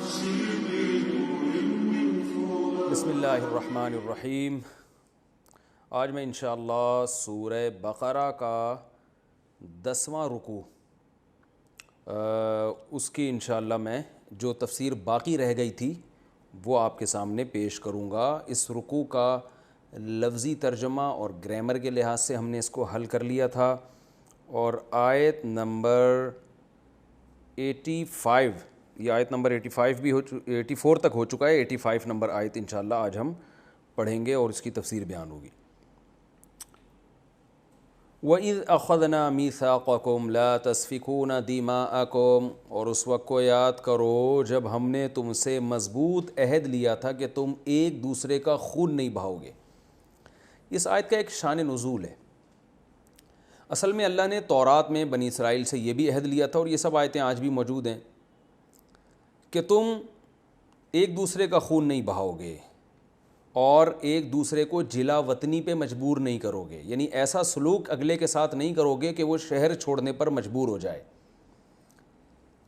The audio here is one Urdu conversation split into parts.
بسم اللہ الرحمن الرحیم۔ آج میں انشاءاللہ سورہ بقرہ کا 10واں رکوع اس کی انشاءاللہ میں جو تفسیر باقی رہ گئی تھی وہ آپ کے سامنے پیش کروں گا۔ اس رکوع کا لفظی ترجمہ اور گرامر کے لحاظ سے ہم نے اس کو حل کر لیا تھا، اور آیت نمبر 85 یہ آیت نمبر 85 بھی 84 تک ہو چکا ہے۔ 85 نمبر آیت انشاءاللہ آج ہم پڑھیں گے اور اس کی تفسیر بیان ہوگی۔ وَإِذْ أَخَذْنَا مِيثَاقَكُمْ لَا تَسْفِكُونَ دِمَاءَكُمْ، اور اس وقت کو یاد کرو جب ہم نے تم سے مضبوط عہد لیا تھا کہ تم ایک دوسرے کا خون نہیں بہاؤ گے۔ اس آیت کا ایک شان نزول ہے۔ اصل میں اللہ نے تورات میں بنی اسرائیل سے یہ بھی عہد لیا تھا، اور یہ سب آیتیں آج بھی موجود ہیں، کہ تم ایک دوسرے کا خون نہیں بہاؤ گے اور ایک دوسرے کو جلا وطنی پہ مجبور نہیں کرو گے، یعنی ایسا سلوک اگلے کے ساتھ نہیں کرو گے کہ وہ شہر چھوڑنے پر مجبور ہو جائے۔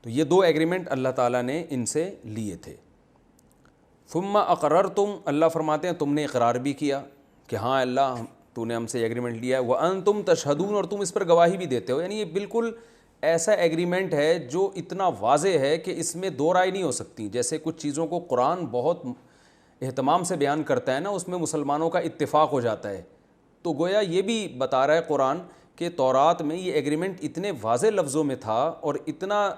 تو یہ دو ایگریمنٹ اللہ تعالیٰ نے ان سے لیے تھے۔ ثم اقررتم، اللہ فرماتے ہیں تم نے اقرار بھی کیا کہ ہاں اللہ تو نے ہم سے ایگریمنٹ لیا ہے، وانتم تشہدون، اور تم اس پر گواہی بھی دیتے ہو۔ یعنی یہ بالکل ایسا ایگریمنٹ ہے جو اتنا واضح ہے کہ اس میں دو رائے نہیں ہو سکتی۔ جیسے کچھ چیزوں کو قرآن بہت اہتمام سے بیان کرتا ہے نا، اس میں مسلمانوں کا اتفاق ہو جاتا ہے، تو گویا یہ بھی بتا رہا ہے قرآن کہ تورات میں یہ ایگریمنٹ اتنے واضح لفظوں میں تھا اور اتنا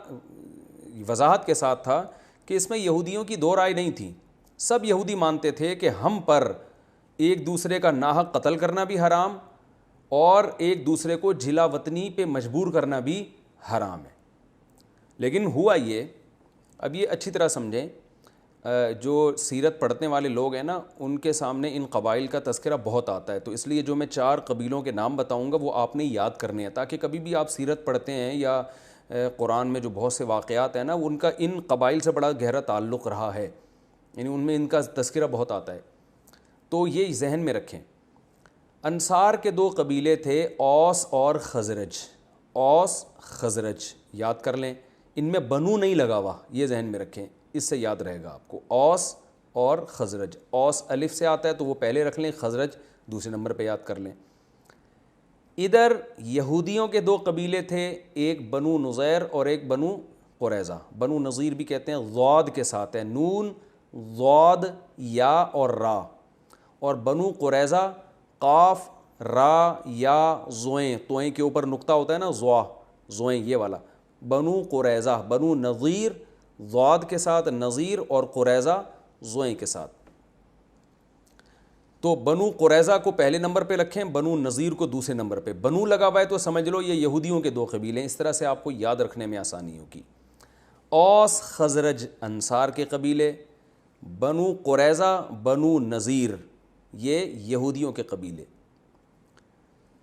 وضاحت کے ساتھ تھا کہ اس میں یہودیوں کی دو رائے نہیں تھی۔ سب یہودی مانتے تھے کہ ہم پر ایک دوسرے کا ناحق قتل کرنا بھی حرام اور ایک دوسرے کو جلا وطنی پہ مجبور کرنا بھی حرام ہے۔ لیکن ہوا یہ، اب یہ اچھی طرح سمجھیں، جو سیرت پڑھنے والے لوگ ہیں نا ان کے سامنے ان قبائل کا تذکرہ بہت آتا ہے، تو اس لیے جو میں 4 قبیلوں کے نام بتاؤں گا وہ آپ نے یاد کرنے ہیں، تاکہ کبھی بھی آپ سیرت پڑھتے ہیں یا قرآن میں جو بہت سے واقعات ہیں نا ان کا ان قبائل سے بڑا گہرا تعلق رہا ہے، یعنی ان میں ان کا تذکرہ بہت آتا ہے، تو یہ ذہن میں رکھیں۔ انصار کے 2 قبیلے تھے، اوس اور خزرج۔ اوس خزرج یاد کر لیں، ان میں بنو نہیں لگا ہوا، یہ ذہن میں رکھیں، اس سے یاد رہے گا آپ کو۔ اوس اور خزرج، اوس الف سے آتا ہے تو وہ پہلے رکھ لیں، خزرج دوسرے نمبر پہ یاد کر لیں۔ ادھر یہودیوں کے 2 قبیلے تھے، ایک بنو نظیر اور ایک بنو قریظہ۔ بنو نظیر بھی کہتے ہیں، ضاد کے ساتھ ہے، نون ضاد یا اور را، اور بنو قریظہ قاف را یا زوئیں، توئیں کے اوپر نقطہ ہوتا ہے نا، زوا زوئیں یہ والا۔ بنو قریظہ، بنو نظیر ضاد کے ساتھ، نظیر اور قریظہ زوئیں کے ساتھ۔ تو بنو قریظہ کو پہلے نمبر پہ رکھیں، بنو نظیر کو دوسرے نمبر پہ۔ بنو لگا ہوا ہے تو سمجھ لو یہ یہودیوں کے 2 قبیلے ہیں، اس طرح سے آپ کو یاد رکھنے میں آسانی ہوگی۔ اوس خزرج انصار کے قبیلے، بنو قریظہ بنو نظیر یہ یہودیوں کے قبیلے۔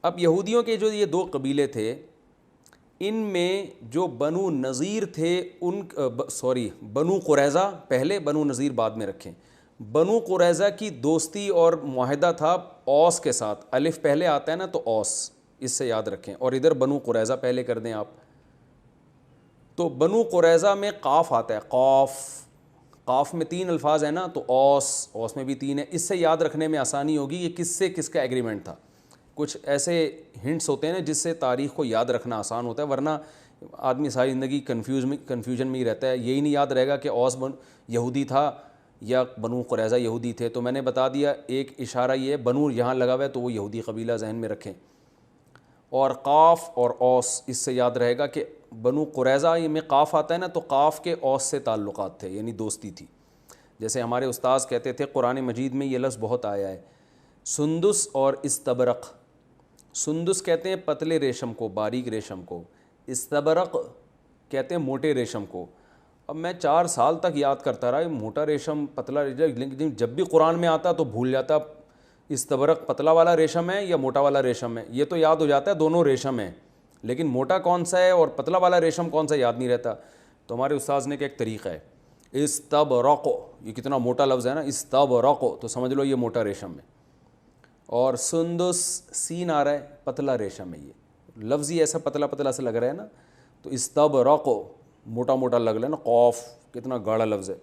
اب یہودیوں کے جو یہ 2 قبیلے تھے، ان میں جو بنو نظیر تھے بنو قریظہ پہلے، بنو نظیر بعد میں رکھیں۔ بنو قریظہ کی دوستی اور معاہدہ تھا اوس کے ساتھ، الف پہلے آتا ہے نا تو اوس، اس سے یاد رکھیں، اور ادھر بنو قریظہ پہلے کر دیں آپ۔ تو بنو قریظہ میں قاف آتا ہے، قاف میں 3 الفاظ ہیں نا، تو اوس میں بھی 3 ہے، اس سے یاد رکھنے میں آسانی ہوگی یہ کس سے کس کا ایگریمنٹ تھا۔ کچھ ایسے ہنٹس ہوتے ہیں جس سے تاریخ کو یاد رکھنا آسان ہوتا ہے، ورنہ آدمی ساری زندگی کنفیوژن میں ہی رہتا ہے، یہی نہیں یاد رہے گا کہ اوس یہودی تھا یا بنو قریظہ یہودی تھے۔ تو میں نے بتا دیا، ایک اشارہ یہ ہے، بنو یہاں لگا ہوا ہے تو وہ یہودی قبیلہ ذہن میں رکھیں، اور قاف اور اوس اس سے یاد رہے گا کہ بنو قریظہ میں قاف آتا ہے نا تو قاف کے اوس سے تعلقات تھے، یعنی دوستی تھی۔ جیسے ہمارے استاذ کہتے تھے قرآن مجید میں یہ لفظ بہت آیا ہے، سندس اور استبرق۔ سندس کہتے ہیں پتلے ریشم کو، باریک ریشم کو، استبرق کہتے ہیں موٹے ریشم کو۔ اب میں 4 سال تک یاد کرتا رہا موٹا ریشم پتلا ریشم، لیکن جب بھی قرآن میں آتا تو بھول جاتا استبرق پتلا والا ریشم ہے یا موٹا والا ریشم ہے، یہ تو یاد ہو جاتا ہے دونوں ریشم ہیں، لیکن موٹا کون سا ہے اور پتلا والا ریشم کون سا یاد نہیں رہتا۔ تو ہمارے استاذ نے کہ ایک طریقہ ہے، استبرق، یہ کتنا موٹا لفظ ہے نا، استبرق، تو سمجھ لو یہ موٹا ریشم ہے، اور سندس سین آ رہا ہے، پتلا ریشم ہے، یہ لفظ ہی ایسا پتلا پتلا سے لگ رہا ہے نا، تو استبرق موٹا موٹا لگ رہا ہے نا، قوف کتنا گاڑا لفظ ہے.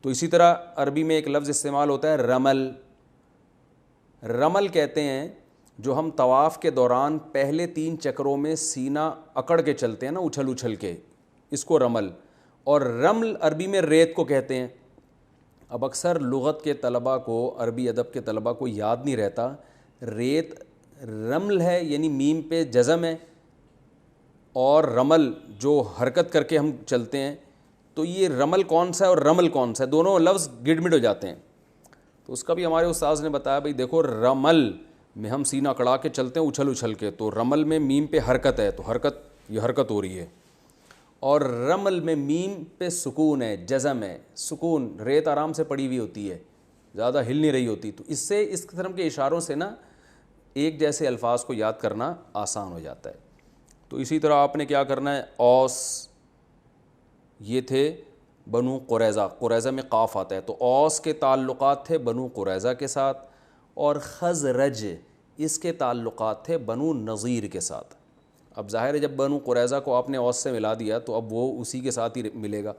تو اسی طرح عربی میں ایک لفظ استعمال ہوتا ہے رمل. رمل کہتے ہیں جو ہم طواف کے دوران پہلے 3 چکروں میں سینہ اکڑ کے چلتے ہیں نا، اچھل اچھل کے، اس کو رمل. اور رمل عربی میں ریت کو کہتے ہیں. اب اکثر لغت کے طلباء کو، عربی ادب کے طلباء کو یاد نہیں رہتا ریت رمل ہے یعنی میم پہ جزم ہے، اور رمل جو حرکت کر کے ہم چلتے ہیں. تو یہ رمل کون سا ہے اور رمل کون سا ہے، دونوں لفظ گڈ مڈ ہو جاتے ہیں. تو اس کا بھی ہمارے استاذ نے بتایا بھائی دیکھو رمل میں ہم سینہ کڑا کے چلتے ہیں اچھل اچھل کے، تو رمل میں میم پہ حرکت ہے، تو یہ حرکت ہو رہی ہے. اور رمل میں میم پہ سکون ہے، جزم ہے، سکون. ریت آرام سے پڑی ہوئی ہوتی ہے، زیادہ ہل نہیں رہی ہوتی. تو اس سے اس قسم کے اشاروں سے نا ایک جیسے الفاظ کو یاد کرنا آسان ہو جاتا ہے. تو اسی طرح آپ نے کیا کرنا ہے، اوس، یہ تھے بنو قریظہ. قریظہ میں قاف آتا ہے، تو اوس کے تعلقات تھے بنو قریظہ کے ساتھ، اور خزرج اس کے تعلقات تھے بنو نذیر کے ساتھ. اب ظاہر ہے جب بنو قریظہ کو آپ نے اوس سے ملا دیا تو اب وہ اسی کے ساتھ ہی ملے گا.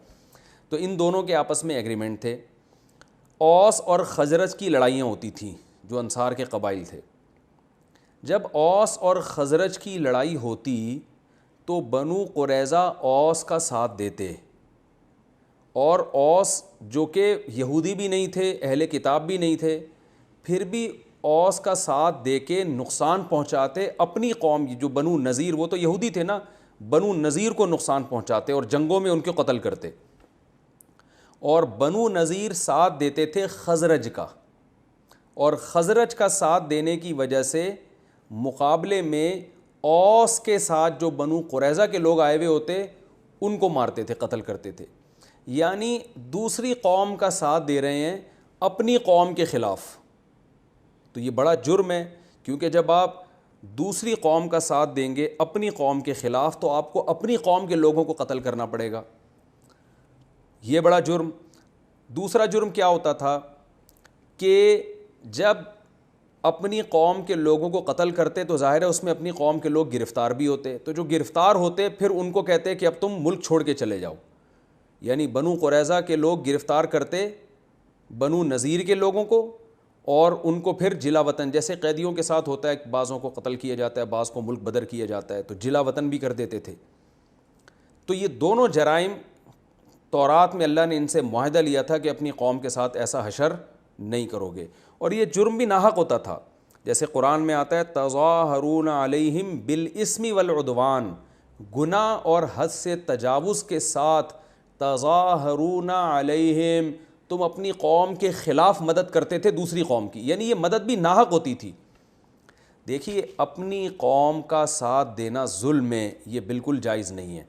تو ان دونوں کے آپس میں ایگریمنٹ تھے. اوس اور خزرج کی لڑائیاں ہوتی تھیں جو انصار کے قبائل تھے. جب اوس اور خزرج کی لڑائی ہوتی تو بنو قریظہ اوس کا ساتھ دیتے، اور اوس جو کہ یہودی بھی نہیں تھے، اہل کتاب بھی نہیں تھے، پھر بھی اوس کا ساتھ دے کے نقصان پہنچاتے اپنی قوم. جو بنو نذیر، وہ تو یہودی تھے نا، بنو نذیر کو نقصان پہنچاتے اور جنگوں میں ان کے قتل کرتے. اور بنو نذیر ساتھ دیتے تھے خزرج کا، اور خزرج کا ساتھ دینے کی وجہ سے مقابلے میں اوس کے ساتھ جو بنو قریظہ کے لوگ آئے ہوئے ہوتے ان کو مارتے تھے، قتل کرتے تھے. یعنی دوسری قوم کا ساتھ دے رہے ہیں اپنی قوم کے خلاف. تو یہ بڑا جرم ہے، کیونکہ جب آپ دوسری قوم کا ساتھ دیں گے اپنی قوم کے خلاف تو آپ کو اپنی قوم کے لوگوں کو قتل کرنا پڑے گا. یہ بڑا جرم. دوسرا جرم کیا ہوتا تھا کہ جب اپنی قوم کے لوگوں کو قتل کرتے تو ظاہر ہے اس میں اپنی قوم کے لوگ گرفتار بھی ہوتے. تو جو گرفتار ہوتے پھر ان کو کہتے کہ اب تم ملک چھوڑ کے چلے جاؤ. یعنی بنو قریظہ کے لوگ گرفتار کرتے بنو نذیر کے لوگوں کو، اور ان کو پھر جلا وطن، جیسے قیدیوں کے ساتھ ہوتا ہے، بعضوں کو قتل کیا جاتا ہے، بعض کو ملک بدر کیا جاتا ہے، تو جلا وطن بھی کر دیتے تھے. تو یہ دونوں جرائم تورات میں اللہ نے ان سے معاہدہ لیا تھا کہ اپنی قوم کے ساتھ ایسا حشر نہیں کرو گے. اور یہ جرم بھی ناحق ہوتا تھا. جیسے قرآن میں آتا ہے تظاہرون علیہم بالاسم والعدوان، گناہ اور حد سے تجاوز کے ساتھ تظاہرون علیہم، تم اپنی قوم کے خلاف مدد کرتے تھے دوسری قوم کی. یعنی یہ مدد بھی ناحق ہوتی تھی. دیکھیے اپنی قوم کا ساتھ دینا ظلم ہے، یہ بالکل جائز نہیں ہے.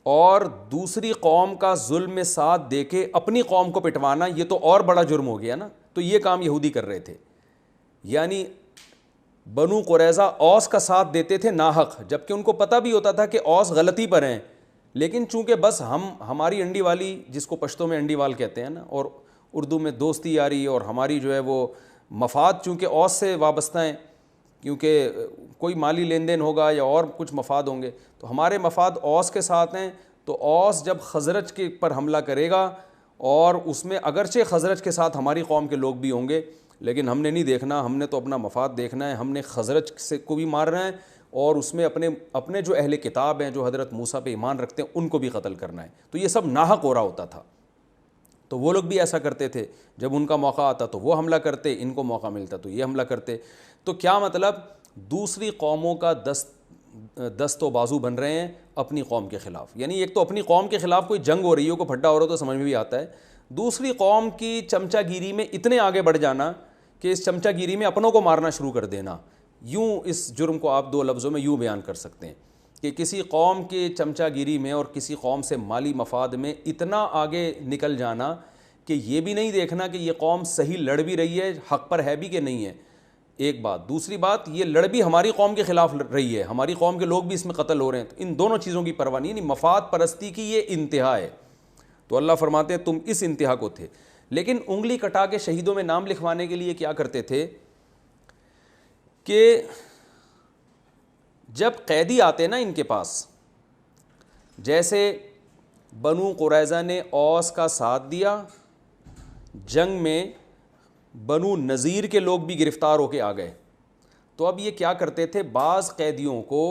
اور دوسری قوم کا ظلم میں ساتھ دے کے اپنی قوم کو پٹوانا یہ تو اور بڑا جرم ہو گیا نا. تو یہ کام یہودی کر رہے تھے. یعنی بنو قریظہ اوس کا ساتھ دیتے تھے ناحق، جبکہ ان کو پتہ بھی ہوتا تھا کہ اوس غلطی پر ہیں، لیکن چونکہ بس ہماری انڈی والی، جس کو پشتوں میں انڈی وال کہتے ہیں نا، اور اردو میں دوستی یاری، اور ہماری جو ہے وہ مفاد چونکہ اوس سے وابستہ ہیں، کیونکہ کوئی مالی لین دین ہوگا یا اور کچھ مفاد ہوں گے، تو ہمارے مفاد اوس کے ساتھ ہیں. تو اوس جب خزرج کے پر حملہ کرے گا، اور اس میں اگرچہ خزرج کے ساتھ ہماری قوم کے لوگ بھی ہوں گے، لیکن ہم نے نہیں دیکھنا، ہم نے تو اپنا مفاد دیکھنا ہے. ہم نے خزرج سے کو بھی مارنا ہے، اور اس میں اپنے جو اہل کتاب ہیں جو حضرت موسیٰ پہ ایمان رکھتے ہیں ان کو بھی قتل کرنا ہے. تو یہ سب ناحق ہو رہا ہوتا تھا. تو وہ لوگ بھی ایسا کرتے تھے، جب ان کا موقع آتا تو وہ حملہ کرتے، ان کو موقع ملتا تو یہ حملہ کرتے. تو کیا مطلب، دوسری قوموں کا دست و بازو بن رہے ہیں اپنی قوم کے خلاف. یعنی ایک تو اپنی قوم کے خلاف کوئی جنگ ہو رہی ہو، کوئی پھڈا ہو رہا ہو تو سمجھ میں بھی آتا ہے. دوسری قوم کی چمچہ گیری میں اتنے آگے بڑھ جانا کہ اس چمچہ گیری میں اپنوں کو مارنا شروع کر دینا. یوں اس جرم کو آپ 2 لفظوں میں یوں بیان کر سکتے ہیں کہ کسی قوم کے چمچہ گیری میں اور کسی قوم سے مالی مفاد میں اتنا آگے نکل جانا کہ یہ بھی نہیں دیکھنا کہ یہ قوم صحیح لڑ بھی رہی ہے، حق پر ہے بھی کہ نہیں ہے. ایک بات. دوسری بات، یہ لڑ بھی ہماری قوم کے خلاف رہی ہے، ہماری قوم کے لوگ بھی اس میں قتل ہو رہے ہیں. تو ان دونوں چیزوں کی پرواہ نہیں. مفاد پرستی کی یہ انتہا ہے. تو اللہ فرماتے ہیں تم اس انتہا کو تھے. لیکن انگلی کٹا کے شہیدوں میں نام لکھوانے کے لیے کیا کرتے تھے کہ جب قیدی آتے نا ان کے پاس، جیسے بنو قریظہ نے اوس کا ساتھ دیا، جنگ میں بنو نذیر کے لوگ بھی گرفتار ہو کے آ گئے، تو اب یہ کیا کرتے تھے، بعض قیدیوں کو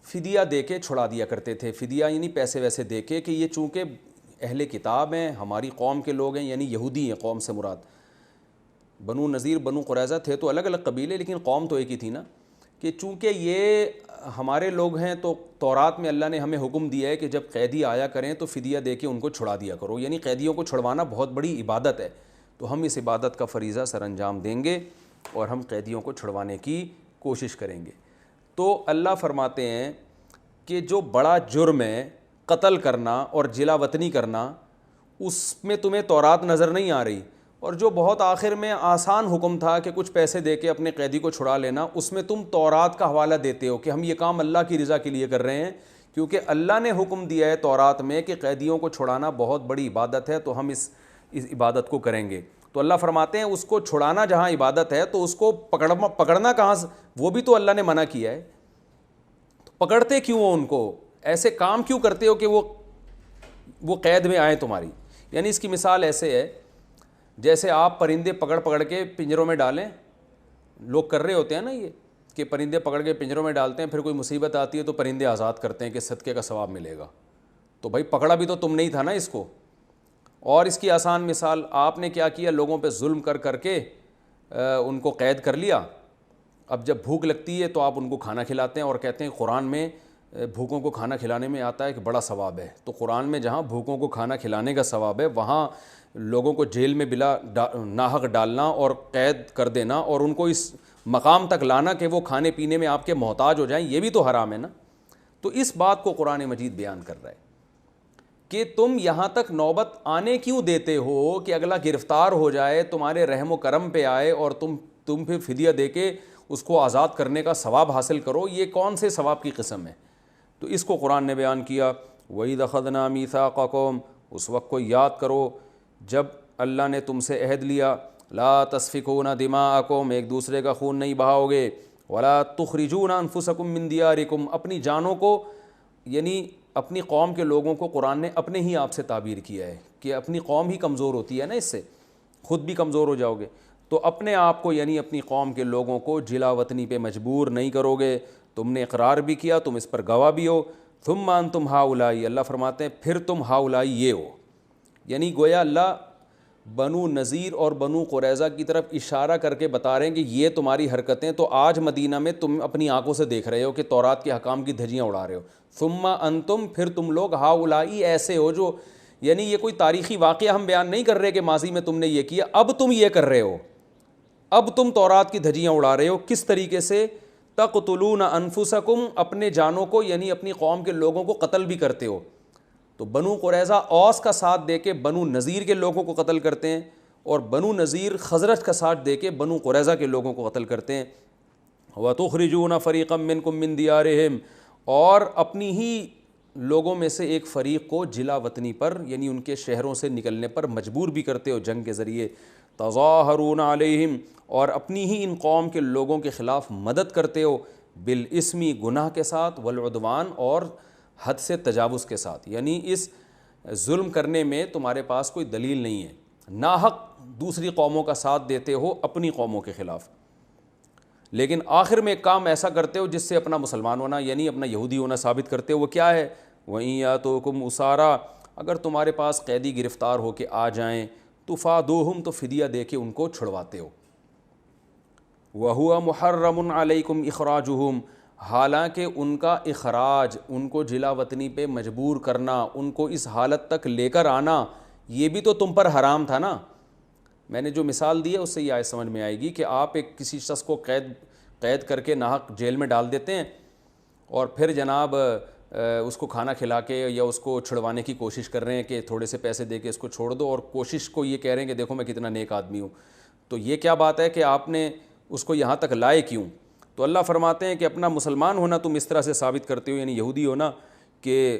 فدیہ دے کے چھڑا دیا کرتے تھے، فدیہ یعنی پیسے ویسے دے کے، کہ یہ چونکہ اہل کتاب ہیں، ہماری قوم کے لوگ ہیں، یعنی یہودی ہیں، قوم سے مراد بنو نذیر بنو قریظہ تھے تو الگ الگ قبیلے لیکن قوم تو ایک ہی تھی نا، کہ چونکہ یہ ہمارے لوگ ہیں تو تورات میں اللہ نے ہمیں حکم دیا ہے کہ جب قیدی آیا کریں تو فدیہ دے کے ان کو چھڑا دیا کرو، یعنی قیدیوں کو چھڑوانا بہت بڑی عبادت ہے، تو ہم اس عبادت کا فریضہ سر انجام دیں گے اور ہم قیدیوں کو چھڑوانے کی کوشش کریں گے۔ تو اللہ فرماتے ہیں کہ جو بڑا جرم ہے قتل کرنا اور جلا وطنی کرنا، اس میں تمہیں تورات نظر نہیں آ رہی، اور جو بہت آخر میں آسان حکم تھا کہ کچھ پیسے دے کے اپنے قیدی کو چھڑا لینا، اس میں تم تورات کا حوالہ دیتے ہو کہ ہم یہ کام اللہ کی رضا کے لیے کر رہے ہیں، کیونکہ اللہ نے حکم دیا ہے تورات میں کہ قیدیوں کو چھڑانا بہت بڑی عبادت ہے، تو ہم اس عبادت کو کریں گے۔ تو اللہ فرماتے ہیں اس کو چھڑانا جہاں عبادت ہے تو اس کو پکڑنا کہاں سے، وہ بھی تو اللہ نے منع کیا ہے، تو پکڑتے کیوں ہو ان کو، ایسے کام کیوں کرتے ہو کہ وہ قید میں آئیں تمہاری۔ یعنی اس کی مثال ایسے ہے جیسے آپ پرندے پکڑ کے پنجروں میں ڈالیں، لوگ کر رہے ہوتے ہیں نا یہ کہ پرندے پکڑ کے پنجروں میں ڈالتے ہیں، پھر کوئی مصیبت آتی ہے تو پرندے آزاد کرتے ہیں کہ صدقے کا ثواب ملے گا، تو بھائی پکڑا بھی تو تم نہیں تھا نا اس کو۔ اور اس کی آسان مثال، آپ نے کیا کیا، لوگوں پہ ظلم کر کے ان کو قید کر لیا، اب جب بھوک لگتی ہے تو آپ ان کو کھانا کھلاتے ہیں، اور کہتے ہیں قرآن میں بھوکوں کو کھانا کھلانے میں آتا ہے کہ بڑا ثواب ہے، تو قرآن میں جہاں بھوکوں کو کھانا کھلانے کا ثواب ہے، وہاں لوگوں کو جیل میں بلا ناحق ڈالنا اور قید کر دینا اور ان کو اس مقام تک لانا کہ وہ کھانے پینے میں آپ کے محتاج ہو جائیں، یہ بھی تو حرام ہے نا۔ تو اس بات کو قرآن مجید بیان کر رہا ہے کہ تم یہاں تک نوبت آنے کیوں دیتے ہو کہ اگلا گرفتار ہو جائے، تمہارے رحم و کرم پہ آئے اور تم پھر فدیہ دے کے اس کو آزاد کرنے کا ثواب حاصل کرو، یہ کون سے ثواب کی قسم ہے؟ تو اس کو قرآن نے بیان کیا، وَإِذْ أَخَذْنَا مِيثَاقَكُمْ، اس وقت کو یاد کرو جب اللہ نے تم سے عہد لیا، لا تسفکون دماءکم، ایک دوسرے کا خون نہیں بہاؤ گے، ولا تخرجون انفسکم من دیارکم، اپنی جانوں کو، یعنی اپنی قوم کے لوگوں کو قرآن نے اپنے ہی آپ سے تعبیر کیا ہے کہ اپنی قوم ہی کمزور ہوتی ہے نا، اس سے خود بھی کمزور ہو جاؤ گے، تو اپنے آپ کو یعنی اپنی قوم کے لوگوں کو جلا وطنی پہ مجبور نہیں کرو گے، تم نے اقرار بھی کیا، تم اس پر گواہ بھی ہو، ثم انتم ہؤلاء، اللہ فرماتے ہیں پھر تم ہؤلاء یہ ہو، یعنی گویا اللہ بنو نذیر اور بنو قریظہ کی طرف اشارہ کر کے بتا رہے ہیں کہ یہ تمہاری حرکتیں تو آج مدینہ میں تم اپنی آنکھوں سے دیکھ رہے ہو کہ تورات کے حکام کی دھجیاں اڑا رہے ہو، ثم انتم، پھر تم لوگ ہؤلاء ایسے ہو، جو یعنی یہ کوئی تاریخی واقعہ ہم بیان نہیں کر رہے کہ ماضی میں تم نے یہ کیا، اب تم یہ کر رہے ہو، اب تم تورات کی دھجیاں اڑا رہے ہو، کس طریقے سے، تقتلون انفسکم، اپنے جانوں کو یعنی اپنی قوم کے لوگوں کو قتل بھی کرتے ہو، تو بنو قریظہ اوس کا ساتھ دے کے بنو نذیر کے لوگوں کو قتل کرتے ہیں، اور بنو نذیر خزرج کا ساتھ دے کے بنو قریظہ کے لوگوں کو قتل کرتے ہیں، وَتُخْرِجُونَ فَرِيقًا مِّنكُم مِّن دِيَارِهِمْ، اور اپنی ہی لوگوں میں سے ایک فریق کو جلا وطنی پر یعنی ان کے شہروں سے نکلنے پر مجبور بھی کرتے ہو جنگ کے ذریعے، تَظَاهَرُونَ عَلَيْهِمْ، اور اپنی ہی ان قوم کے لوگوں کے خلاف مدد کرتے ہو، بالاسمی، گناہ کے ساتھ، والعدوان، اور حد سے تجاوز کے ساتھ، یعنی اس ظلم کرنے میں تمہارے پاس کوئی دلیل نہیں ہے، ناحق دوسری قوموں کا ساتھ دیتے ہو اپنی قوموں کے خلاف، لیکن آخر میں ایک کام ایسا کرتے ہو جس سے اپنا مسلمان ہونا یعنی اپنا یہودی ہونا ثابت کرتے ہو، وہ کیا ہے، وَإِن يَأْتُوكُمْ أُسَارَىٰ، اگر تمہارے پاس قیدی گرفتار ہو کے آ جائیں، تُفَادُوهُمْ، تو فدیہ دے کے ان کو چھڑواتے ہو، وَهُوَ مُحَرَّمٌ عَلَيْكُمْ إِخْرَاجُهُمْ، حالانکہ ان کا اخراج، ان کو جلا وطنی پہ مجبور کرنا، ان کو اس حالت تک لے کر آنا، یہ بھی تو تم پر حرام تھا نا۔ میں نے جو مثال دی ہے اس سے یہ آیت سمجھ میں آئے گی کہ آپ ایک کسی شخص کو قید کر کے ناحق جیل میں ڈال دیتے ہیں، اور پھر جناب اس کو کھانا کھلا کے یا اس کو چھڑوانے کی کوشش کر رہے ہیں کہ تھوڑے سے پیسے دے کے اس کو چھوڑ دو، اور کوشش کو یہ کہہ رہے ہیں کہ دیکھو میں کتنا نیک آدمی ہوں، تو یہ کیا بات ہے کہ آپ نے اس کو یہاں تک لائے کیوں؟ تو اللہ فرماتے ہیں کہ اپنا مسلمان ہونا تم اس طرح سے ثابت کرتے ہو، یعنی یہودی ہونا، کہ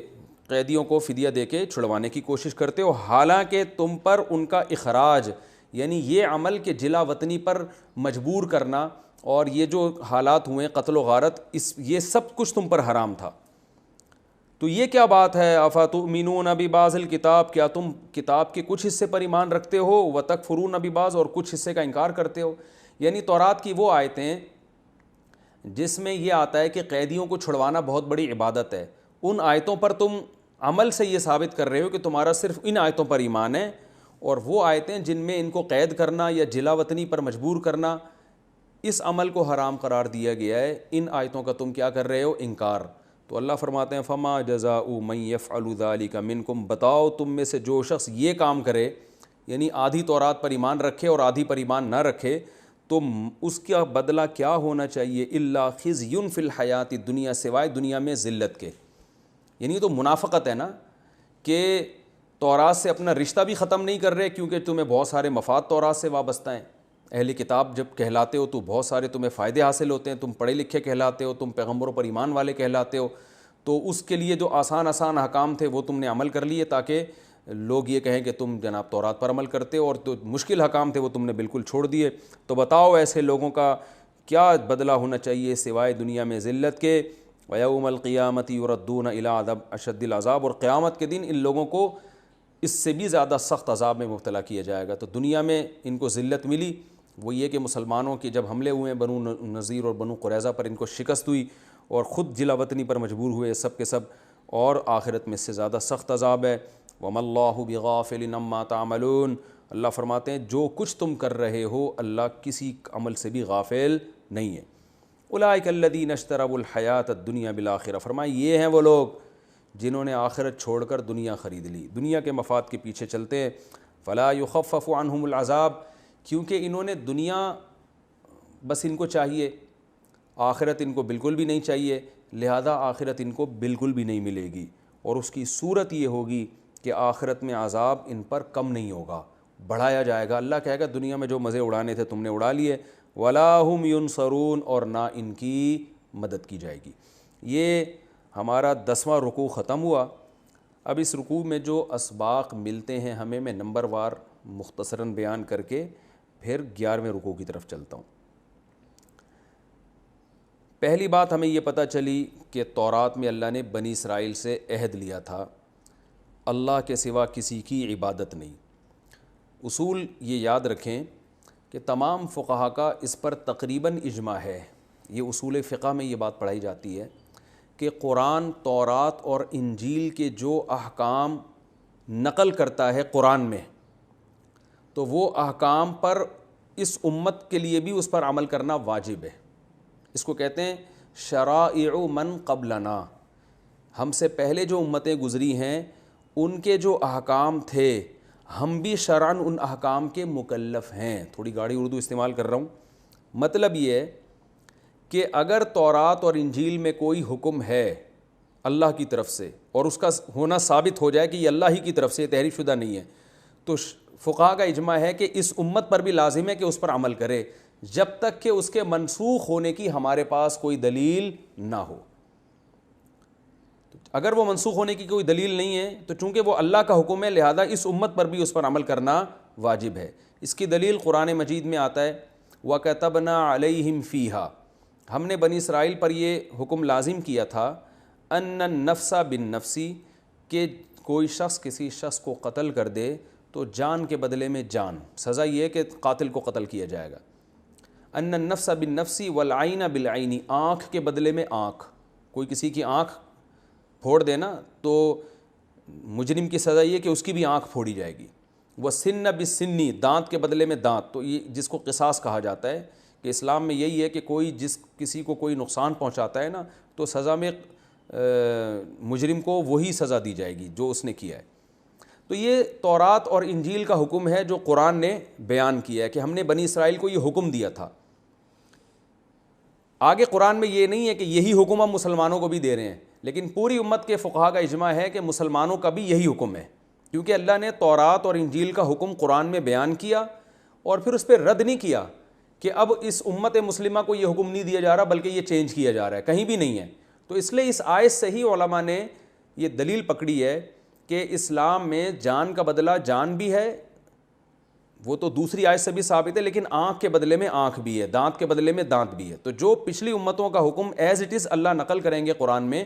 قیدیوں کو فدیہ دے کے چھڑوانے کی کوشش کرتے ہو، حالانکہ تم پر ان کا اخراج، یعنی یہ عمل کہ جلا وطنی پر مجبور کرنا اور یہ جو حالات ہوئے قتل و غارت، یہ سب کچھ تم پر حرام تھا، تو یہ کیا بات ہے، افتؤمنون ببعض الکتاب، کیا تم کتاب کے کچھ حصے پر ایمان رکھتے ہو، وتکفرون ببعض، اور کچھ حصے کا انکار کرتے ہو. یعنی تورات کی وہ آیتیں جس میں یہ آتا ہے کہ قیدیوں کو چھڑوانا بہت بڑی عبادت ہے، ان آیتوں پر تم عمل سے یہ ثابت کر رہے ہو کہ تمہارا صرف ان آیتوں پر ایمان ہے، اور وہ آیتیں جن میں ان کو قید کرنا یا جلا وطنی پر مجبور کرنا، اس عمل کو حرام قرار دیا گیا ہے، ان آیتوں کا تم کیا کر رہے ہو، انکار. تو اللہ فرماتے ہیں فما جزاء من یفعل ذلک منکم، بتاؤ تم میں سے جو شخص یہ کام کرے، یعنی آدھی تورات پر ایمان رکھے اور آدھی پر ایمان نہ رکھے، تو اس کا بدلہ کیا ہونا چاہیے، الا خزی فی الحیات الدنیا، سوائے دنیا میں ذلت کے. یعنی تو منافقت ہے نا، کہ تورات سے اپنا رشتہ بھی ختم نہیں کر رہے کیونکہ تمہیں بہت سارے مفاد تورات سے وابستہ ہیں. اہل کتاب جب کہلاتے ہو تو بہت سارے تمہیں فائدے حاصل ہوتے ہیں، تم پڑھے لکھے کہلاتے ہو، تم پیغمبروں پر ایمان والے کہلاتے ہو، تو اس کے لیے جو آسان احکام تھے وہ تم نے عمل کر لیے تاکہ لوگ یہ کہیں کہ تم جناب تورات پر عمل کرتے ہو، اور تو مشکل احکام تھے وہ تم نے بالکل چھوڑ دیے. تو بتاؤ ایسے لوگوں کا کیا بدلہ ہونا چاہیے سوائے دنیا میں ذلت کے. وَيَوْمَ الْقِيَامَةِ يُرَدُّونَ إِلَىٰ أَشَدِّ الْعَذَابِ، اور قیامت کے دن ان لوگوں کو اس سے بھی زیادہ سخت عذاب میں مبتلا کیا جائے گا. تو دنیا میں ان کو ذلت ملی، وہ یہ کہ مسلمانوں کے جب حملے ہوئے بنو نذیر اور بنو قریظہ پر ان کو شکست ہوئی اور خود جلا وطنی پر مجبور ہوئے سب کے سب، اور آخرت میں اس سے زیادہ سخت عذاب ہے. وَمَا اللَّهُ بِغَافِلٍ عَمَّا تَعْمَلُونَ، اللہ فرماتے ہیں جو کچھ تم کر رہے ہو اللہ کسی عمل سے بھی غافل نہیں ہے. اولئک الذین اشتروا الحیاۃ الدنیا بالآخرہ، فرمایا یہ ہیں وہ لوگ جنہوں نے آخرت چھوڑ کر دنیا خرید لی، دنیا کے مفاد کے پیچھے چلتے ہیں. فلا یخفف عنہم العذاب، کیونکہ انہوں نے دنیا بس ان کو چاہیے، آخرت ان کو بالکل بھی نہیں چاہیے، لہذا آخرت ان کو بالکل بھی نہیں ملے گی، اور اس کی صورت یہ ہوگی کہ آخرت میں عذاب ان پر کم نہیں ہوگا، بڑھایا جائے گا. اللہ کہے گا دنیا میں جو مزے اڑانے تھے تم نے اڑا لیے، ولا ہم ینصرون، اور نہ ان کی مدد کی جائے گی. یہ ہمارا 10واں رکوع ختم ہوا. اب اس رکوع میں جو اسباق ملتے ہیں ہمیں، میں نمبر وار مختصراً بیان کر کے پھر 11ویں رکوع کی طرف چلتا ہوں. پہلی بات ہمیں یہ پتہ چلی کہ تورات میں اللہ نے بنی اسرائیل سے عہد لیا تھا اللہ کے سوا کسی کی عبادت نہیں. اصول یہ یاد رکھیں کہ تمام فقہا کا اس پر تقریباً اجماع ہے، یہ اصول فقہ میں یہ بات پڑھائی جاتی ہے کہ قرآن تورات اور انجیل کے جو احکام نقل کرتا ہے قرآن میں، تو وہ احکام پر اس امت کے لیے بھی اس پر عمل کرنا واجب ہے. اس کو کہتے ہیں شرائع من قبلنا، ہم سے پہلے جو امتیں گزری ہیں ان کے جو احکام تھے ہم بھی شرعاً ان احکام کے مکلف ہیں. تھوڑی گاڑی اردو استعمال کر رہا ہوں. مطلب یہ ہے کہ اگر تورات اور انجیل میں کوئی حکم ہے اللہ کی طرف سے اور اس کا ہونا ثابت ہو جائے کہ یہ اللہ ہی کی طرف سے تحریف شدہ نہیں ہے، تو فقہا کا اجماع ہے کہ اس امت پر بھی لازم ہے کہ اس پر عمل کرے جب تک کہ اس کے منسوخ ہونے کی ہمارے پاس کوئی دلیل نہ ہو. اگر وہ منسوخ ہونے کی کوئی دلیل نہیں ہے تو چونکہ وہ اللہ کا حکم ہے لہذا اس امت پر بھی اس پر عمل کرنا واجب ہے. اس کی دلیل قرآن مجید میں آتا ہے وَكَتَبْنَا عَلَيْهِمْ فِيهَا، ہم نے بنی اسرائیل پر یہ حکم لازم کیا تھا أَنَّ النَّفْسَ بِالنَّفْسِ، کہ کوئی شخص کسی شخص کو قتل کر دے تو جان کے بدلے میں جان، سزا یہ ہے کہ قاتل کو قتل کیا جائے گا. أَنَّ النَّفْسَ بِالنَّفْسِ وَالْعَيْنَ بِالْعَيْنِ، آنکھ کے بدلے میں آنکھ، کوئی کسی کی آنکھ پھوڑ دینا تو مجرم کی سزا یہ کہ اس کی بھی آنکھ پھوڑی جائے گی. وَالسِّنَّ بِالسِّنِّ، دانت کے بدلے میں دانت، تو یہ جس کو قصاص کہا جاتا ہے کہ اسلام میں یہی ہے کہ کوئی کسی کو کوئی نقصان پہنچاتا ہے نا تو سزا میں مجرم کو وہی سزا دی جائے گی جو اس نے کیا ہے. تو یہ تورات اور انجیل کا حکم ہے جو قرآن نے بیان کیا ہے کہ ہم نے بنی اسرائیل کو یہ حکم دیا تھا. آگے قرآن میں یہ نہیں ہے کہ یہی حکم ہم مسلمانوں کو بھی دے رہے ہیں، لیکن پوری امت کے فقہا کا اجماع ہے کہ مسلمانوں کا بھی یہی حکم ہے، کیونکہ اللہ نے تورات اور انجیل کا حکم قرآن میں بیان کیا اور پھر اس پہ رد نہیں کیا کہ اب اس امت مسلمہ کو یہ حکم نہیں دیا جا رہا بلکہ یہ چینج کیا جا رہا ہے، کہیں بھی نہیں ہے. تو اس لیے اس آیت سے ہی علماء نے یہ دلیل پکڑی ہے کہ اسلام میں جان کا بدلہ جان بھی ہے، وہ تو دوسری آیت سے بھی ثابت ہے، لیکن آنکھ کے بدلے میں آنکھ بھی ہے، دانت کے بدلے میں دانت بھی ہے. تو جو پچھلی امتوں کا حکم ایز اٹ از اللہ نقل کریں گے قرآن میں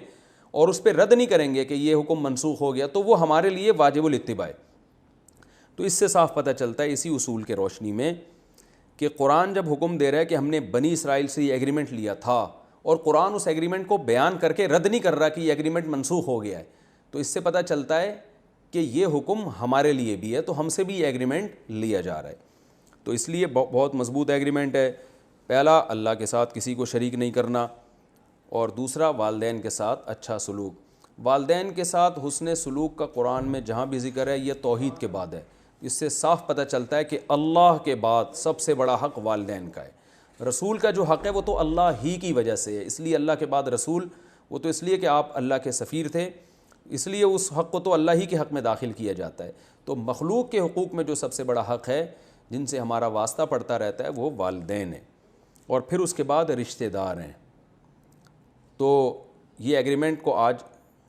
اور اس پہ رد نہیں کریں گے کہ یہ حکم منسوخ ہو گیا، تو وہ ہمارے لیے واجب الاتباع ہے۔ تو اس سے صاف پتہ چلتا ہے اسی اصول کے روشنی میں کہ قرآن جب حکم دے رہا ہے کہ ہم نے بنی اسرائیل سے یہ ایگریمنٹ لیا تھا، اور قرآن اس ایگریمنٹ کو بیان کر کے رد نہیں کر رہا کہ یہ ایگریمنٹ منسوخ ہو گیا ہے، تو اس سے پتہ چلتا ہے کہ یہ حکم ہمارے لیے بھی ہے، تو ہم سے بھی یہ ایگریمنٹ لیا جا رہا ہے۔ تو اس لیے بہت مضبوط ایگریمنٹ ہے۔ پہلا، اللہ کے ساتھ کسی کو شریک نہیں کرنا، اور دوسرا والدین کے ساتھ اچھا سلوک۔ والدین کے ساتھ حسن سلوک کا قرآن میں جہاں بھی ذکر ہے یہ توحید کے بعد ہے۔ اس سے صاف پتہ چلتا ہے کہ اللہ کے بعد سب سے بڑا حق والدین کا ہے۔ رسول کا جو حق ہے وہ تو اللہ ہی کی وجہ سے ہے، اس لیے اللہ کے بعد رسول، وہ تو اس لیے کہ آپ اللہ کے سفیر تھے، اس لیے اس حق کو تو اللہ ہی کے حق میں داخل کیا جاتا ہے۔ تو مخلوق کے حقوق میں جو سب سے بڑا حق ہے جن سے ہمارا واسطہ پڑتا رہتا ہے وہ والدین ہیں، اور پھر اس کے بعد رشتہ دار ہیں۔ تو یہ ایگریمنٹ کو آج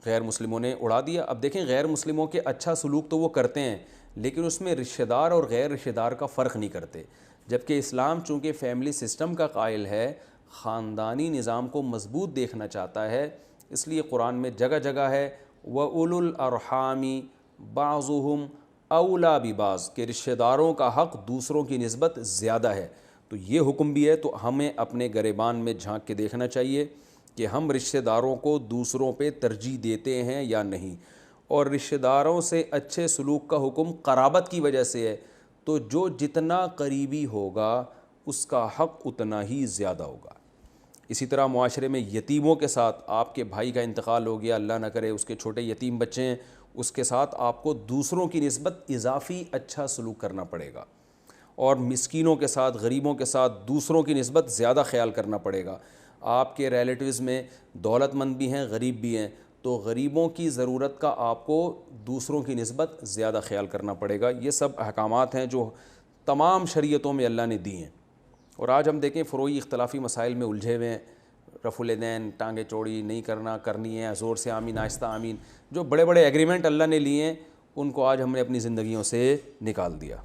غیر مسلموں نے اڑا دیا۔ اب دیکھیں، غیر مسلموں کے اچھا سلوک تو وہ کرتے ہیں، لیکن اس میں رشتہ دار اور غیر رشتہ دار کا فرق نہیں کرتے، جبکہ اسلام چونکہ فیملی سسٹم کا قائل ہے، خاندانی نظام کو مضبوط دیکھنا چاہتا ہے، اس لیے قرآن میں جگہ جگہ ہے وَأُولُو الْأَرْحَامِ بَعْضُهُمْ أَوْلَىٰ بِبَعْضٍ، کہ رشتہ داروں کا حق دوسروں کی نسبت زیادہ ہے۔ تو یہ حکم بھی ہے، تو ہمیں اپنے گریبان میں جھانک کے دیکھنا چاہیے کہ ہم رشتہ داروں کو دوسروں پہ ترجیح دیتے ہیں یا نہیں۔ اور رشتہ داروں سے اچھے سلوک کا حکم قرابت کی وجہ سے ہے، تو جو جتنا قریبی ہوگا اس کا حق اتنا ہی زیادہ ہوگا۔ اسی طرح معاشرے میں یتیموں کے ساتھ، آپ کے بھائی کا انتقال ہو گیا، اللہ نہ کرے اس کے چھوٹے یتیم بچے ہیں، اس کے ساتھ آپ کو دوسروں کی نسبت اضافی اچھا سلوک کرنا پڑے گا، اور مسکینوں کے ساتھ، غریبوں کے ساتھ دوسروں کی نسبت زیادہ خیال کرنا پڑے گا۔ آپ کے ریلیٹیوز میں دولت مند بھی ہیں، غریب بھی ہیں، تو غریبوں کی ضرورت کا آپ کو دوسروں کی نسبت زیادہ خیال کرنا پڑے گا۔ یہ سب احکامات ہیں جو تمام شریعتوں میں اللہ نے دی ہیں۔ اور آج ہم دیکھیں فروعی اختلافی مسائل میں الجھے ہوئے ہیں، رفع الیدین، ٹانگیں چوڑی نہیں کرنا، کرنی ہے، زور سے آمین، آہستہ آمین، جو بڑے بڑے ایگریمنٹ اللہ نے لیے ہیں ان کو آج ہم نے اپنی زندگیوں سے نکال دیا۔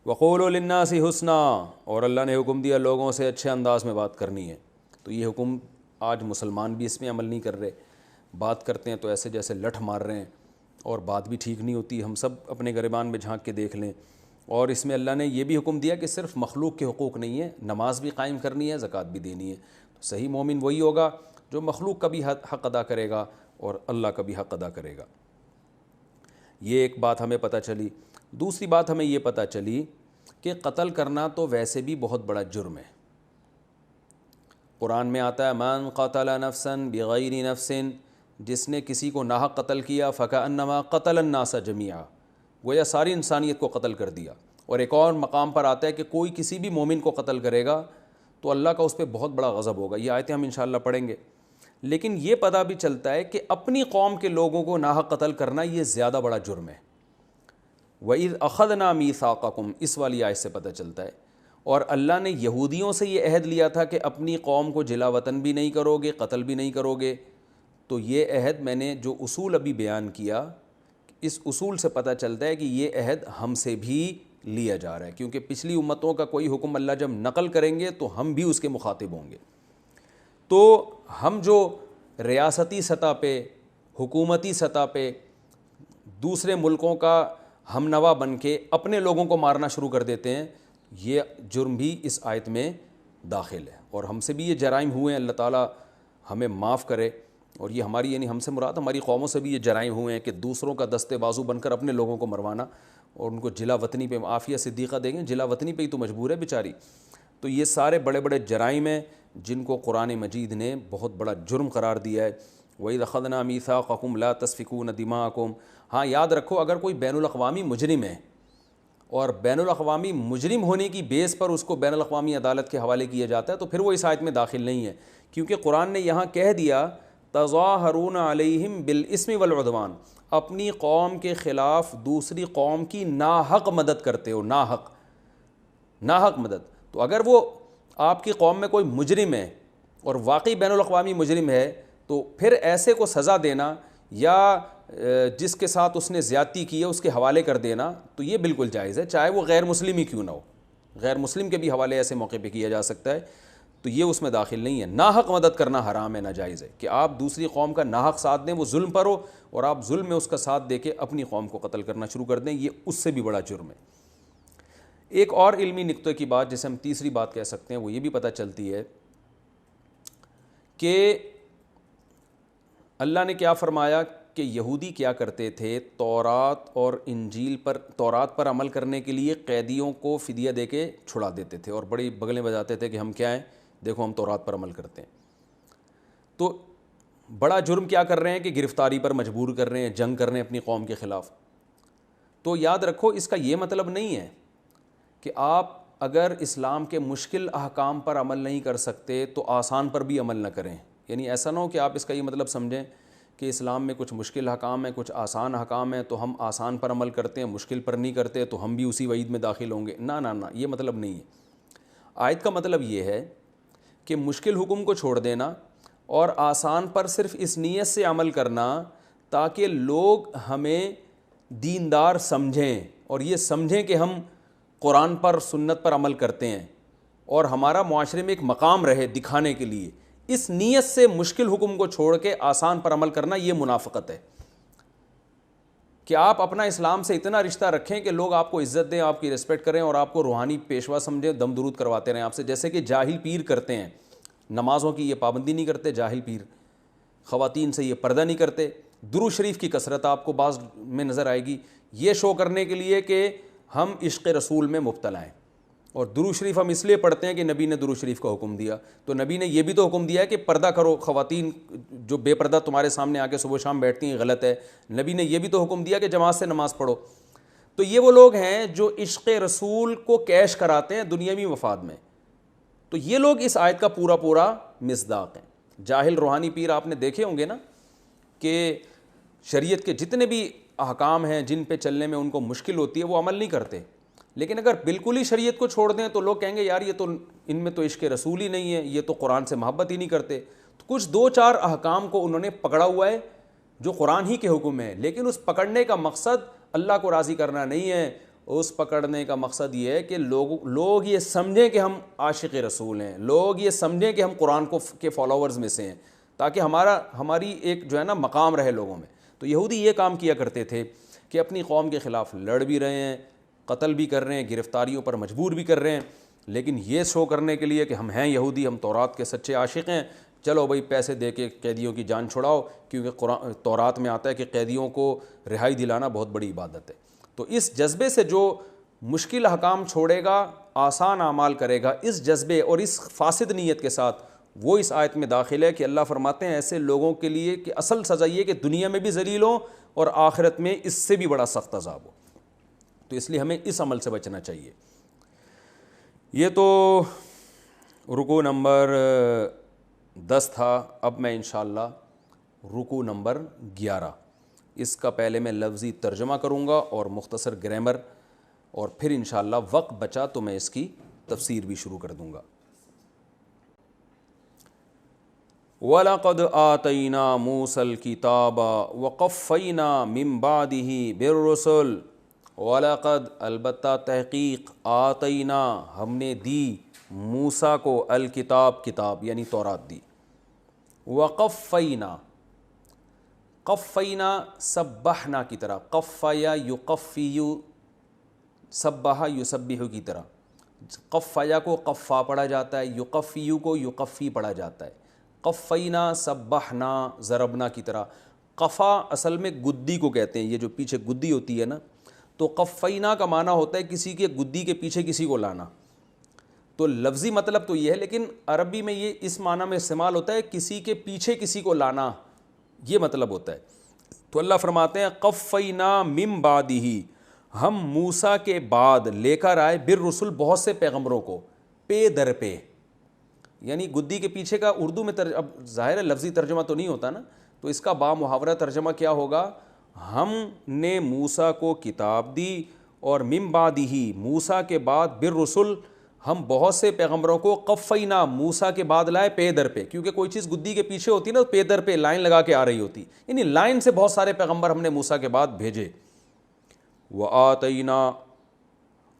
وَقُولُوا لِلنَّاسِ حُسْنًا، اور اللہ نے حکم دیا لوگوں سے اچھے انداز میں بات کرنی ہے۔ تو یہ حکم آج مسلمان بھی اس میں عمل نہیں کر رہے، بات کرتے ہیں تو ایسے جیسے لٹھ مار رہے ہیں، اور بات بھی ٹھیک نہیں ہوتی۔ ہم سب اپنے گریبان میں جھانک کے دیکھ لیں۔ اور اس میں اللہ نے یہ بھی حکم دیا کہ صرف مخلوق کے حقوق نہیں ہے، نماز بھی قائم کرنی ہے، زکوٰۃ بھی دینی ہے۔ تو صحیح مومن وہی ہوگا جو مخلوق کا بھی حق ادا کرے گا اور اللہ کا بھی حق ادا کرے گا۔ یہ ایک بات ہمیں پتہ چلی۔ دوسری بات ہمیں یہ پتہ چلی کہ قتل کرنا تو ویسے بھی بہت بڑا جرم ہے۔ قرآن میں آتا ہے من قتل نفسا بغیر نفس، جس نے کسی کو ناحق قتل کیا فکأنما قتل الناس جميعا، گویا ساری انسانیت کو قتل کر دیا۔ اور ایک اور مقام پر آتا ہے کہ کوئی کسی بھی مومن کو قتل کرے گا تو اللہ کا اس پہ بہت بڑا غضب ہوگا۔ یہ آیتیں ہم انشاءاللہ پڑھیں گے۔ لیکن یہ پتہ بھی چلتا ہے کہ اپنی قوم کے لوگوں کو ناحق قتل کرنا یہ زیادہ بڑا جرم ہے۔ وَإِذْ أَخَذْنَا مِيثَاقَكُمْ، اس والی آیت سے پتہ چلتا ہے۔ اور اللہ نے یہودیوں سے یہ عہد لیا تھا کہ اپنی قوم کو جلا وطن بھی نہیں کرو گے، قتل بھی نہیں کرو گے۔ تو یہ عہد میں نے جو اصول ابھی بیان کیا، اس اصول سے پتہ چلتا ہے کہ یہ عہد ہم سے بھی لیا جا رہا ہے، کیونکہ پچھلی امتوں کا کوئی حکم اللہ جب نقل کریں گے تو ہم بھی اس کے مخاطب ہوں گے۔ تو ہم جو ریاستی سطح پہ، حکومتی سطح پہ دوسرے ملکوں کا ہم نوا بن کے اپنے لوگوں کو مارنا شروع کر دیتے ہیں، یہ جرم بھی اس آیت میں داخل ہے، اور ہم سے بھی یہ جرائم ہوئے ہیں، اللہ تعالیٰ ہمیں معاف کرے۔ اور یہ ہماری یعنی ہم سے مراد ہماری قوموں سے بھی یہ جرائم ہوئے ہیں کہ دوسروں کا دستے بازو بن کر اپنے لوگوں کو مروانا اور ان کو جلا وطنی پہ، عافیہ صدیقہ دیکھیں، جلا وطنی پہ ہی تو مجبور ہے بیچاری۔ تو یہ سارے بڑے بڑے جرائم ہیں جن کو قرآن مجید نے بہت بڑا جرم قرار دیا ہے۔ وَإِذْ أَخَذْنَا مِيثَاقَكُمْ لَا تَسْفِكُونَ دِمَاءَكُمْ۔ ہاں یاد رکھو، اگر کوئی بین الاقوامی مجرم ہے اور بین الاقوامی مجرم ہونے کی بیس پر اس کو بین الاقوامی عدالت کے حوالے کیا جاتا ہے تو پھر وہ اس آیت میں داخل نہیں ہے، کیونکہ قرآن نے یہاں کہہ دیا تظاہرون علیہم بالاسم والعدوان، اپنی قوم کے خلاف دوسری قوم کی ناحق مدد کرتے ہو، ناحق مدد۔ تو اگر وہ آپ کی قوم میں کوئی مجرم ہے اور واقعی بین الاقوامی مجرم ہے تو پھر ایسے کو سزا دینا یا جس کے ساتھ اس نے زیادتی کی ہے اس کے حوالے کر دینا تو یہ بالکل جائز ہے، چاہے وہ غیر مسلم ہی کیوں نہ ہو، غیر مسلم کے بھی حوالے ایسے موقع پہ کیا جا سکتا ہے۔ تو یہ اس میں داخل نہیں ہے. ناحق مدد کرنا حرام ہے, ناجائز ہے کہ آپ دوسری قوم کا ناحق ساتھ دیں, وہ ظلم پر ہو اور آپ ظلم میں اس کا ساتھ دے کے اپنی قوم کو قتل کرنا شروع کر دیں, یہ اس سے بھی بڑا جرم ہے. ایک اور علمی نقطے کی بات جسے ہم تیسری بات کہہ سکتے ہیں وہ یہ بھی پتہ چلتی ہے کہ اللہ نے کیا فرمایا کہ یہودی کیا کرتے تھے, تورات اور انجیل پر, تورات پر عمل کرنے کے لیے قیدیوں کو فدیہ دے کے چھڑا دیتے تھے اور بڑی بغلیں بجاتے تھے کہ ہم کیا ہیں, دیکھو ہم تورات پر عمل کرتے ہیں. تو بڑا جرم کیا کر رہے ہیں کہ گرفتاری پر مجبور کر رہے ہیں, جنگ کر رہے ہیں اپنی قوم کے خلاف. تو یاد رکھو اس کا یہ مطلب نہیں ہے کہ آپ اگر اسلام کے مشکل احکام پر عمل نہیں کر سکتے تو آسان پر بھی عمل نہ کریں. یعنی ایسا نہ ہو کہ آپ اس کا یہ مطلب سمجھیں کہ اسلام میں کچھ مشکل احکام ہیں, کچھ آسان احکام ہیں, تو ہم آسان پر عمل کرتے ہیں, مشکل پر نہیں کرتے تو ہم بھی اسی وعید میں داخل ہوں گے. نہ, یہ مطلب نہیں ہے. آیت کا مطلب یہ ہے کہ مشکل حکم کو چھوڑ دینا اور آسان پر صرف اس نیت سے عمل کرنا تاکہ لوگ ہمیں دیندار سمجھیں اور یہ سمجھیں کہ ہم قرآن پر, سنت پر عمل کرتے ہیں اور ہمارا معاشرے میں ایک مقام رہے دکھانے کے لیے. اس نیت سے مشکل حکم کو چھوڑ کے آسان پر عمل کرنا یہ منافقت ہے کہ آپ اپنا اسلام سے اتنا رشتہ رکھیں کہ لوگ آپ کو عزت دیں, آپ کی رسپیکٹ کریں اور آپ کو روحانی پیشوا سمجھیں, دم درود کرواتے رہیں آپ سے, جیسے کہ جاہل پیر کرتے ہیں. نمازوں کی یہ پابندی نہیں کرتے جاہل پیر, خواتین سے یہ پردہ نہیں کرتے. درود شریف کی کثرت آپ کو بعض میں نظر آئے گی, یہ شو کرنے کے لیے کہ ہم عشق رسول میں مبتلا ہیں. اور درود شریف ہم اس لیے پڑھتے ہیں کہ نبی نے درود شریف کا حکم دیا, تو نبی نے یہ بھی تو حکم دیا ہے کہ پردہ کرو. خواتین جو بے پردہ تمہارے سامنے آ کے صبح شام بیٹھتی ہیں غلط ہے. نبی نے یہ بھی تو حکم دیا کہ جماعت سے نماز پڑھو. تو یہ وہ لوگ ہیں جو عشق رسول کو کیش کراتے ہیں دنیاوی مفاد میں. تو یہ لوگ اس آیت کا پورا مصداق ہیں. جاہل روحانی پیر آپ نے دیکھے ہوں گے نا کہ شریعت کے جتنے بھی احکام ہیں جن پہ چلنے میں ان کو مشکل ہوتی ہے وہ عمل نہیں کرتے. لیکن اگر بالکل ہی شریعت کو چھوڑ دیں تو لوگ کہیں گے یار یہ تو ان میں تو عشق رسول ہی نہیں ہے, یہ تو قرآن سے محبت ہی نہیں کرتے. تو کچھ 2-4 احکام کو انہوں نے پکڑا ہوا ہے جو قرآن ہی کے حکم ہیں, لیکن اس پکڑنے کا مقصد اللہ کو راضی کرنا نہیں ہے. اس پکڑنے کا مقصد یہ ہے کہ لوگ یہ سمجھیں کہ ہم عاشق رسول ہیں, لوگ یہ سمجھیں کہ ہم قرآن کے فالوورز میں سے ہیں, تاکہ ہماری ایک جو ہے نا مقام رہے لوگوں میں. تو یہودی یہ کام کیا کرتے تھے کہ اپنی قوم کے خلاف لڑ بھی رہے ہیں, قتل بھی کر رہے ہیں, گرفتاریوں پر مجبور بھی کر رہے ہیں, لیکن یہ شو کرنے کے لیے کہ ہم ہیں یہودی, ہم تورات کے سچے عاشق ہیں, چلو بھائی پیسے دے کے قیدیوں کی جان چھڑاؤ, کیونکہ تورات میں آتا ہے کہ قیدیوں کو رہائی دلانا بہت بڑی عبادت ہے. تو اس جذبے سے جو مشکل احکام چھوڑے گا, آسان اعمال کرے گا, اس جذبے اور اس فاسد نیت کے ساتھ, وہ اس آیت میں داخل ہے کہ اللہ فرماتے ہیں ایسے لوگوں کے لیے کہ اصل سزا یہ کہ دنیا میں بھی ذلیل ہوں اور آخرت میں اس سے بھی بڑا سخت عذاب ہو. تو اس لیے ہمیں اس عمل سے بچنا چاہیے. یہ تو رکوع نمبر 10 تھا. اب میں انشاءاللہ رکوع نمبر 11, اس کا پہلے میں لفظی ترجمہ کروں گا اور مختصر گرامر, اور پھر انشاءاللہ وقت بچا تو میں اس کی تفسیر بھی شروع کر دوں گا. وَلَقَدْ آتَيْنَا مُوسَى الْكِتَابَ وَقَفَّيْنَا مِن بَعْدِهِ بِالرُّسُلِ. وَلَقَدْ البتہ تحقیق, آتَيْنَا ہم نے دی, موسیٰ کو, الکتاب کتاب یعنی تورات دی. وَقَفَّيْنَا, قفینا سبحنا کی طرح, قفیا یقفیو, سبحا یسبح کی طرح. قفیا کو قفا پڑھا جاتا ہے, یقفیو کو یقفی پڑھا جاتا ہے. قفینا سبحنا ضربنا کی طرح. قفا اصل میں گدی کو کہتے ہیں, یہ جو پیچھے گدی ہوتی ہے نا, تو قفینا کا معنی ہوتا ہے کسی کے گدی کے پیچھے کسی کو لانا. تو لفظی مطلب تو یہ ہے, لیکن عربی میں یہ اس معنی میں استعمال ہوتا ہے کسی کے پیچھے کسی کو لانا, یہ مطلب ہوتا ہے. تو اللہ فرماتے ہیں قفینا من بعدہ, ہم موسیٰ کے بعد لے کر آئے, بالرسل بہت سے پیغمبروں کو, پے در پہ, یعنی گدی کے پیچھے کا اردو میں اب ظاہر ہے لفظی ترجمہ تو نہیں ہوتا نا, تو اس کا با محاورہ ترجمہ کیا ہوگا, ہم نے موسیٰ کو کتاب دی اور من بعدہ موسیٰ کے بعد بالرسل ہم بہت سے پیغمبروں کو قفینا موسیٰ کے بعد لائے پے در پہ, کیونکہ کوئی چیز گدی کے پیچھے ہوتی نا, پے در پہ لائن لگا کے آ رہی ہوتی, یعنی لائن سے بہت سارے پیغمبر ہم نے موسیٰ کے بعد بھیجے. وآتینا,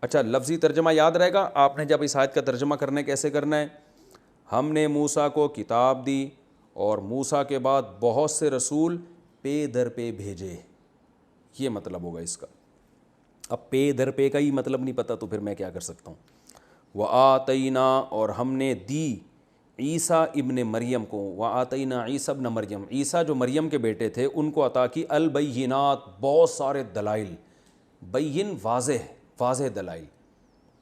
اچھا لفظی ترجمہ یاد رہے گا آپ نے جب اس آیت کا ترجمہ کرنے کیسے کرنا ہے, ہم نے موسیٰ کو کتاب دی اور موسیٰ کے بعد بہت سے رسول پے در پہ بھیجے. یہ مطلب ہوگا اس کا. اب پے در پے کا ہی مطلب نہیں پتہ تو پھر میں کیا کر سکتا ہوں. وَآتَيْنَا اور ہم نے دی عیسیٰ ابن مریم کو. وَآتَيْنَا عیسیٰ ابن مریم, عیسیٰ جو مریم کے بیٹے تھے ان کو عطا کی البینات, بہت سارے دلائل. بین واضح دلائل.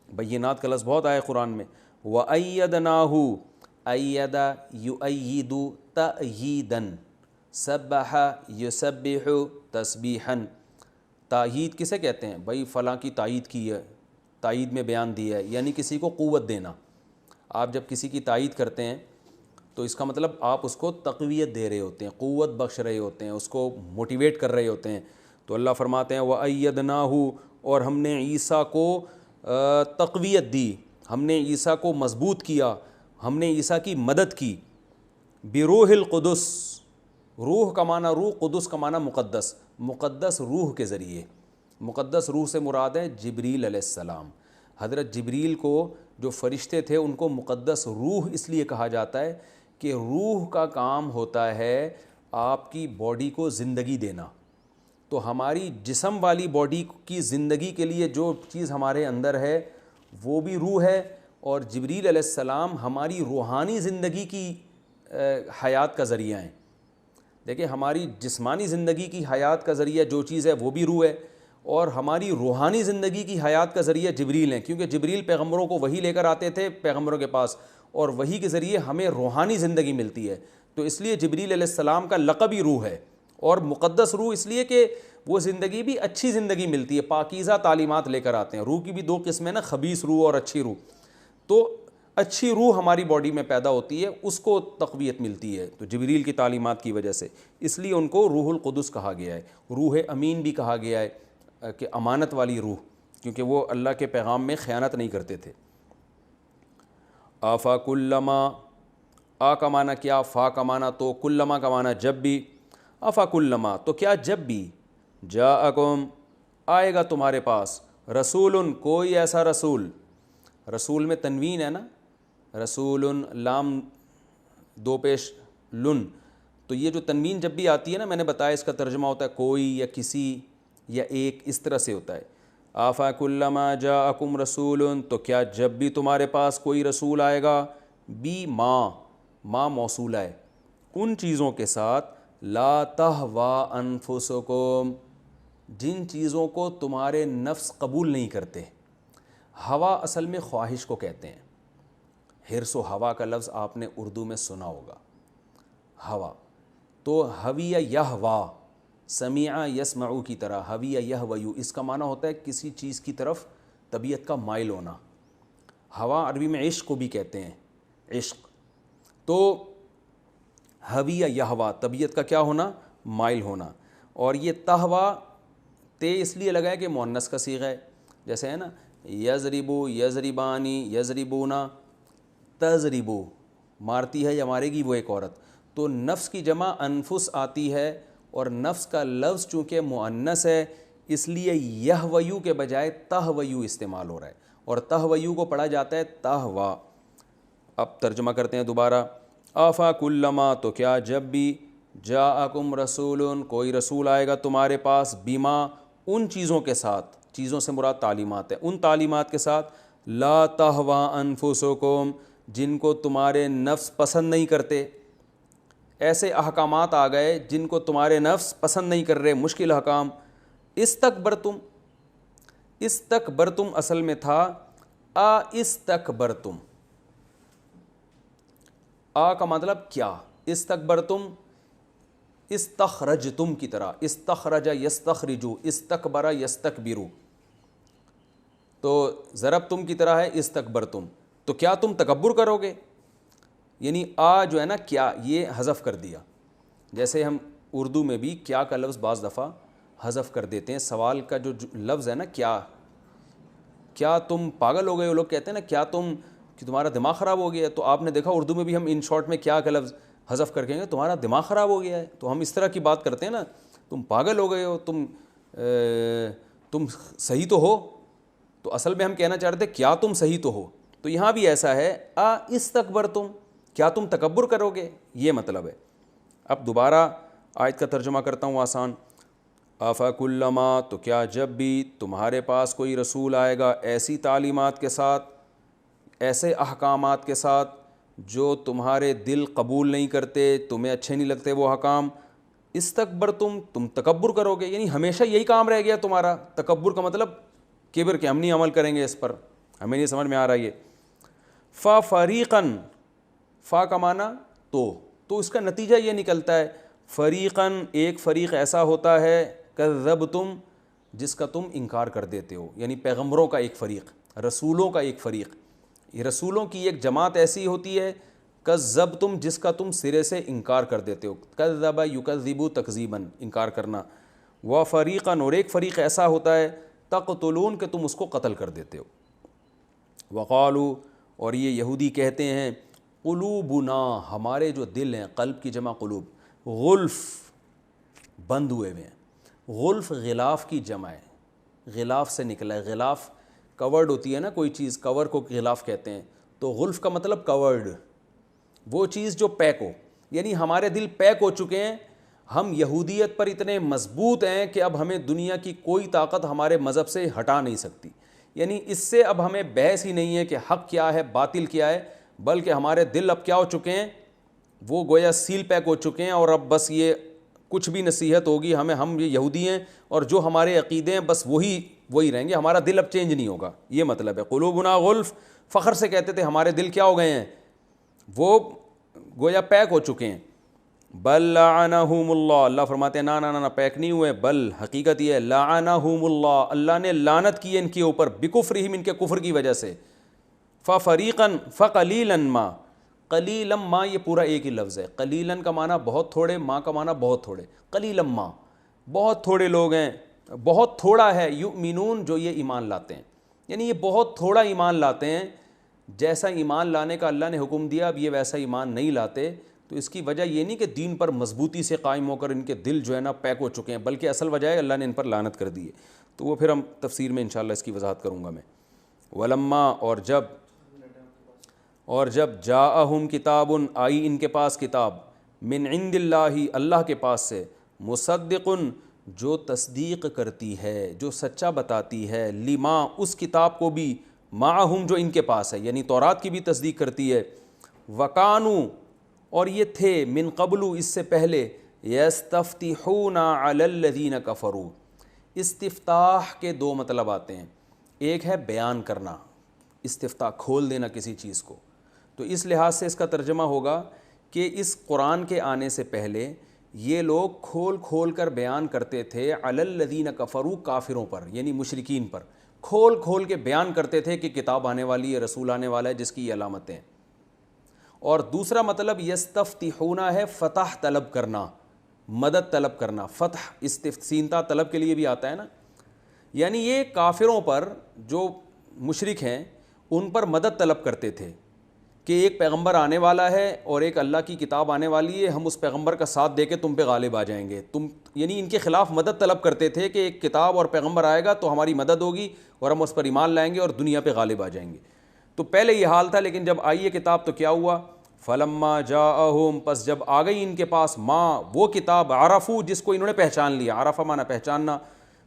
بینات کا لفظ بہت آیا قرآن میں. وَأَيَّدْنَاهُ أَيَّدَ يُؤَيِّدُ تَأْيِيدًا سَبَّحَ يُسَبِّحُ تسبیحاً. تائید کسے کہتے ہیں بھائی؟ فلاں کی تائید کی ہے, تائید میں بیان دیا ہے, یعنی کسی کو قوت دینا. آپ جب کسی کی تائید کرتے ہیں تو اس کا مطلب آپ اس کو تقویت دے رہے ہوتے ہیں, قوت بخش رہے ہوتے ہیں, اس کو موٹیویٹ کر رہے ہوتے ہیں. تو اللہ فرماتے ہیں وَأَيَّدْنَاهُ اور ہم نے عیسیٰ کو تقویت دی, ہم نے عیسیٰ کو مضبوط کیا, ہم نے عیسیٰ کی مدد کی. بروح القدس, روح کا معنی روح, قدس کا معنی مقدس, مقدس روح کے ذریعے. مقدس روح سے مراد ہے جبریل علیہ السلام. حضرت جبریل کو جو فرشتے تھے ان کو مقدس روح اس لیے کہا جاتا ہے کہ روح کا کام ہوتا ہے آپ کی باڈی کو زندگی دینا. تو ہماری جسم والی باڈی کی زندگی کے لیے جو چیز ہمارے اندر ہے وہ بھی روح ہے, اور جبریل علیہ السلام ہماری روحانی زندگی کی حیات کا ذریعہ ہیں. دیکھیں ہماری جسمانی زندگی کی حیات کا ذریعہ جو چیز ہے وہ بھی روح ہے, اور ہماری روحانی زندگی کی حیات کا ذریعہ جبریل ہیں, کیونکہ جبریل پیغمبروں کو وحی لے کر آتے تھے پیغمبروں کے پاس, اور وحی کے ذریعے ہمیں روحانی زندگی ملتی ہے. تو اس لیے جبریل علیہ السلام کا لقب ہی روح ہے, اور مقدس روح اس لیے کہ وہ زندگی بھی اچھی زندگی ملتی ہے, پاکیزہ تعلیمات لے کر آتے ہیں. روح کی بھی دو قسمیں نا, خبیث روح اور اچھی روح. تو اچھی روح ہماری باڈی میں پیدا ہوتی ہے, اس کو تقویت ملتی ہے تو جبریل کی تعلیمات کی وجہ سے, اس لیے ان کو روح القدس کہا گیا ہے. روح امین بھی کہا گیا ہے کہ امانت والی روح, کیونکہ وہ اللہ کے پیغام میں خیانت نہیں کرتے تھے. آفا کلما, آ کا معنی کیا, فا کا معنی تو, کلما کا معنی جب بھی. آفا کلما تو کیا جب بھی, جاءکم آئے گا تمہارے پاس, رسول کوئی ایسا رسول, رسول میں تنوین ہے نا, رسول لام دو پیش لن, تو یہ جو تنوین جب بھی آتی ہے نا, میں نے بتایا اس کا ترجمہ ہوتا ہے کوئی یا کسی یا ایک, اس طرح سے ہوتا ہے. آفا کلما جاءکم رسول تو کیا جب بھی تمہارے پاس کوئی رسول آئے گا, بی ما موصولہ ہے, ان چیزوں کے ساتھ, لا تہوا انفسکم جن چیزوں کو تمہارے نفس قبول نہیں کرتے. ہوا اصل میں خواہش کو کہتے ہیں. حرص و ہوا کا لفظ آپ نے اردو میں سنا ہوگا, ہوا. تو ہوی یہوا, سمیع یسمعو کی طرح, ہوی یہویو, اس کا معنی ہوتا ہے کسی چیز کی طرف طبیعت کا مائل ہونا. ہوا عربی میں عشق کو بھی کہتے ہیں, عشق. تو ہوی یہوا طبیعت کا کیا ہونا, مائل ہونا. اور یہ تہوا تے اس لیے لگا ہے کہ مؤنث کا صیغہ ہے, جیسے ہے نا یضربو, یضربانی, یضربونا, تضربو مارتی ہے یا مارے گی وہ ایک عورت. تو نفس کی جمع انفس آتی ہے, اور نفس کا لفظ چونکہ مؤنث ہے اس لیے یہویو کے بجائے تہویو استعمال ہو رہا ہے, اور تہویو کو پڑھا جاتا ہے تہوا. اب ترجمہ کرتے ہیں دوبارہ. آفا کلما تو کیا جب بھی, جاءکم رسول کوئی رسول آئے گا تمہارے پاس, بیما ان چیزوں کے ساتھ, چیزوں سے مراد تعلیمات ہے, ان تعلیمات کے ساتھ, لا تہوا انفسکم جن کو تمہارے نفس پسند نہیں کرتے. ایسے احکامات آ گئے جن کو تمہارے نفس پسند نہیں کر رہے, مشکل احکام. استکبرتم, استکبرتم اصل میں تھا استکبرتم, آ کا مطلب کیا, استکبرتم استخرجتم کی طرح, استخرج یستخرجو, استکبر یستکبرو, تو ضربتم کی طرح ہے استکبرتم. تو کیا تم تکبر کرو گے, یعنی آ جو ہے نا کیا, یہ حذف کر دیا. جیسے ہم اردو میں بھی کیا کا لفظ بعض دفعہ حذف کر دیتے ہیں. سوال کا جو لفظ ہے نا کیا تم پاگل ہو گئے, وہ لوگ کہتے ہیں نا کیا تمہارا دماغ خراب ہو گیا ہے. تو آپ نے دیکھا اردو میں بھی ہم ان شارٹ میں کیا کا لفظ حذف کر کہیں گے تمہارا دماغ خراب ہو گیا ہے. تو ہم اس طرح کی بات کرتے ہیں نا, تم پاگل ہو گئے ہو, تم صحیح تو ہو. تو اصل میں ہم کہنا چاہ رہے تھے کیا تم صحیح تو ہو. تو یہاں بھی ایسا ہے استکبرتم, کیا تم تکبر کرو گے، یہ مطلب ہے۔ اب دوبارہ آیت کا ترجمہ کرتا ہوں آسان۔ افکلما، تو کیا جب بھی تمہارے پاس کوئی رسول آئے گا ایسی تعلیمات کے ساتھ، ایسے احکامات کے ساتھ جو تمہارے دل قبول نہیں کرتے، تمہیں اچھے نہیں لگتے وہ احکام، استکبرتم، تم تکبر کرو گے، یعنی ہمیشہ یہی کام رہ گیا تمہارا۔ تکبر کا مطلب کبر، کہ ہم نہیں عمل کریں گے اس پر، ہمیں نہیں سمجھ میں آ رہا یہ۔ فریقاً، فا کا معنی تو اس کا نتیجہ یہ نکلتا ہے فریقاً، ایک فریق ایسا ہوتا ہے، کذبتم، جس کا تم انکار کر دیتے ہو، یعنی پیغمبروں کا ایک فریق، رسولوں کا ایک فریق، یہ رسولوں کی ایک جماعت ایسی ہوتی ہے، کذبتم، جس کا تم سرے سے انکار کر دیتے ہو، کذب یکذب تکذیبا، انکار کرنا، وفریقاً، اور ایک فریق ایسا ہوتا ہے، تقتلون، کہ تم اس کو قتل کر دیتے ہو۔ وقالو، اور یہ یہودی کہتے ہیں، قلوبنا، ہمارے جو دل ہیں، قلب کی جمع قلوب، غلف، بند ہوئے ہوئے ہیں۔ غلف غلاف کی جمع ہے، غلاف سے نکلا ہے، غلاف کورڈ ہوتی ہے نا کوئی چیز، کور کو غلاف کہتے ہیں، تو غلف کا مطلب کورڈ، وہ چیز جو پیک ہو، یعنی ہمارے دل پیک ہو چکے ہیں، ہم یہودیت پر اتنے مضبوط ہیں کہ اب ہمیں دنیا کی کوئی طاقت ہمارے مذہب سے ہٹا نہیں سکتی، یعنی اس سے اب ہمیں بحث ہی نہیں ہے کہ حق کیا ہے باطل کیا ہے، بلکہ ہمارے دل اب کیا ہو چکے ہیں، وہ گویا سیل پیک ہو چکے ہیں، اور اب بس یہ کچھ بھی نصیحت ہوگی ہمیں، ہم یہ یہودی ہیں اور جو ہمارے عقیدے ہیں بس وہی رہیں گے، ہمارا دل اب چینج نہیں ہوگا، یہ مطلب ہے۔ قلوبنا غلف، فخر سے کہتے تھے ہمارے دل کیا ہو گئے ہیں، وہ گویا پیک ہو چکے ہیں۔ بل لعنہم اللہ، اللہ فرماتے ہیں نا پیک نہیں ہوئے، بل حقیقت یہ ہے لعنہم اللہ، اللہ نے لعنت کی ہے ان کے اوپر، بکفرہم، ان کے کفر کی وجہ سے۔ ففریقاً، فقلیلا ما، قلیلا ما، یہ پورا ایک ہی لفظ ہے، قلیلا کا معنی بہت تھوڑے، ما کا معنی بہت تھوڑے، قلیلا ما، بہت تھوڑے لوگ ہیں، بہت تھوڑا ہے، یؤمنون، جو یہ ایمان لاتے ہیں، یعنی یہ بہت تھوڑا ایمان لاتے ہیں، جیسا ایمان لانے کا اللہ نے حکم دیا اب یہ ویسا ایمان نہیں لاتے۔ تو اس کی وجہ یہ نہیں کہ دین پر مضبوطی سے قائم ہو کر ان کے دل جو ہے نا پیک ہو چکے ہیں، بلکہ اصل وجہ ہے اللہ نے ان پر لعنت کر دی ہے، تو وہ پھر ہم تفسیر میں انشاءاللہ اس کی وضاحت کروں گا میں۔ ولما، اور جب جاءہم کتاب، آئی ان کے پاس کتاب، من عند اللہ، اللہ کے پاس سے، مصدق، جو تصدیق کرتی ہے، جو سچا بتاتی ہے، لما، اس کتاب کو بھی، معہم، جو ان کے پاس ہے، یعنی تورات کی بھی تصدیق کرتی ہے، وکانو، اور یہ تھے، من قبل، اس سے پہلے، یستفتحون علی الذین کفروا، استفتاح کے دو مطلب آتے ہیں، ایک ہے بیان کرنا، استفتاح کھول دینا کسی چیز کو، تو اس لحاظ سے اس کا ترجمہ ہوگا کہ اس قرآن کے آنے سے پہلے یہ لوگ کھول کھول کر بیان کرتے تھے، علی الذین کفروا، کافروں پر، یعنی مشرکین پر، کھول کھول کے بیان کرتے تھے کہ کتاب آنے والی ہے، رسول آنے والا ہے جس کی یہ علامتیں۔ اور دوسرا مطلب یستفتحون ہے، فتح طلب کرنا، مدد طلب کرنا، فتح استفتینتا طلب کے لیے بھی آتا ہے نا، یعنی یہ کافروں پر جو مشرک ہیں ان پر مدد طلب کرتے تھے کہ ایک پیغمبر آنے والا ہے اور ایک اللہ کی کتاب آنے والی ہے، ہم اس پیغمبر کا ساتھ دے کے تم پہ غالب آ جائیں گے، یعنی ان کے خلاف مدد طلب کرتے تھے کہ ایک کتاب اور پیغمبر آئے گا تو ہماری مدد ہوگی اور ہم اس پر ایمان لائیں گے اور دنیا پہ غالب آ جائیں گے۔ تو پہلے یہ حال تھا، لیکن جب آئی یہ کتاب تو کیا ہوا، فلما جاءہم، پس جب آ گئی ان کے پاس، ما، وہ کتاب، عرفو، جس کو انہوں نے پہچان لیا، عرفہ معنی پہچاننا،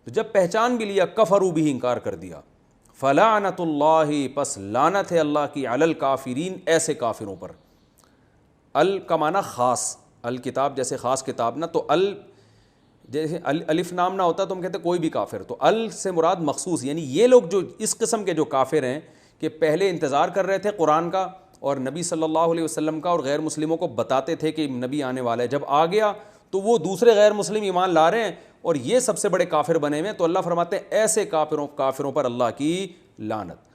تو جب پہچان بھی لیا، کفروا بھی، انکار کر دیا، فلعنت اللہ، پس لعنت ہے اللہ کی، علی الکافرین، ایسے کافروں پر۔ ال کا معنی خاص، الکتاب جیسے خاص کتاب نا، تو جیسے الف نام نہ ہوتا تو ہم کہتے کوئی بھی کافر، تو سے مراد مخصوص، یعنی یہ لوگ جو اس قسم کے جو کافر ہیں کہ پہلے انتظار کر رہے تھے قرآن کا اور نبی صلی اللہ علیہ وسلم کا، اور غیر مسلموں کو بتاتے تھے کہ نبی آنے والا ہے، جب آ گیا تو وہ دوسرے غیر مسلم ایمان لا رہے ہیں اور یہ سب سے بڑے کافر بنے ہوئے ہیں، تو اللہ فرماتے ہیں ایسے کافروں پر اللہ کی لعنت۔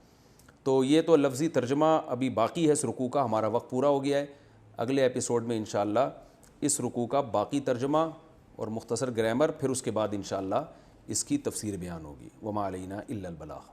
تو یہ تو لفظی ترجمہ ابھی باقی ہے اس رکوع کا، ہمارا وقت پورا ہو گیا ہے، اگلے ایپیسوڈ میں انشاءاللہ اس رکوع کا باقی ترجمہ اور مختصر گرامر، پھر اس کے بعد انشاءاللہ اس کی تفسیر بیان ہوگی۔ وما علینا الا البلاغ۔